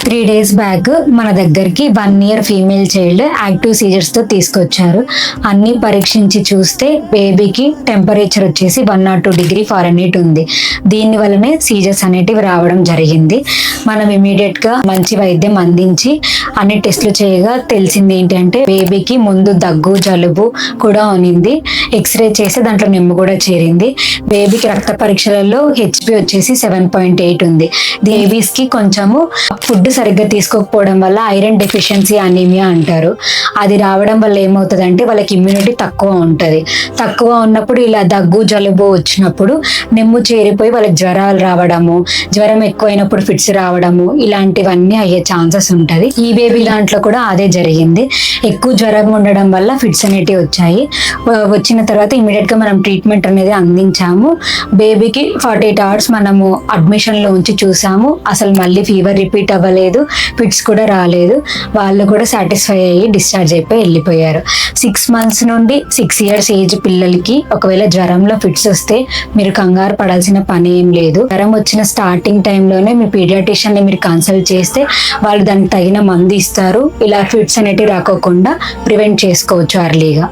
3 days back మన దగ్గరికి 1 year female child active seizures తో తీసుకొచ్చారు. అన్ని పరీక్షించి చూస్తే బేబీకి టెంపరేచర్ వచ్చేసి 102 డిగ్రీ ఫారెన్హీట్ ఉంది. దీని వల్లనే సీజర్స్ అనేటివి రావడం జరిగింది. మనం ఇమీడియట్ గా మంచి వైద్యం అందించి అన్ని టెస్టులు చేయగా తెలిసింది ఏంటంటే బేబీకి ముందు దగ్గు జలుబు కూడా ఉనింది. ఎక్స్రే చేసి దాంట్లో నిమ్ము కూడా చేరింది. బేబీకి రక్త పరీక్షలలో హెచ్పి వచ్చేసి 7.8 ఉంది. బేబీస్ కి కొంచెము ఫుడ్ సరిగ్గా తీసుకోకపోవడం వల్ల ఐరన్ డెఫిషియన్సీ అనీమియా అంటారు. అది రావడం వల్ల ఏమవుతుందంటే వాళ్ళకి ఇమ్యూనిటీ తక్కువ ఉంటుంది. తక్కువ ఉన్నప్పుడు ఇలా దగ్గు జలుబు వచ్చినప్పుడు నిమ్ము చేరిపోయి వాళ్ళకి జ్వరాలు రావడము, జ్వరం ఎక్కువైనప్పుడు ఫిట్స్ రావడము ఇలాంటివన్నీ అయ్యే ఛాన్సెస్ ఉంటుంది. ఈ బేబీ దాంట్లో కూడా అదే జరిగింది. ఎక్కువ జ్వరం ఉండడం వల్ల ఫిట్స్ అనేటివి వచ్చాయి. వచ్చిన తర్వాత ఇమీడియట్ గా మనం ట్రీట్మెంట్ అనేది అందించాము. బేబీకి 48 hours మనము అడ్మిషన్ లో ఉంచి చూసాము. అసలు మళ్ళీ ఫీవర్ రిపీట్ అవ్వలేదు, ఫిట్స్ కూడా రాలేదు. వాళ్ళు కూడా సాటిస్ఫై అయ్యి డిశ్చార్జ్ అయిపోయి వెళ్ళిపోయారు. 6 months నుండి 6 years ఏజ్ పిల్లలకి ఒకవేళ జ్వరంలో ఫిట్స్ వస్తే మీరు కంగారు పడాల్సిన పని ఏం లేదు. జ్వరం వచ్చిన స్టార్టింగ్ టైంలోనే మీ పీడియాట్రిషియన్ ని మీరు కన్సల్ట్ చేస్తే వాళ్ళు దానికి తగిన మందు ఇస్తారు. ఇలా ఫిట్స్ అనేటివి రాకోకుండా ప్రివెంట్ చేసుకోవచ్చు అర్లీగా.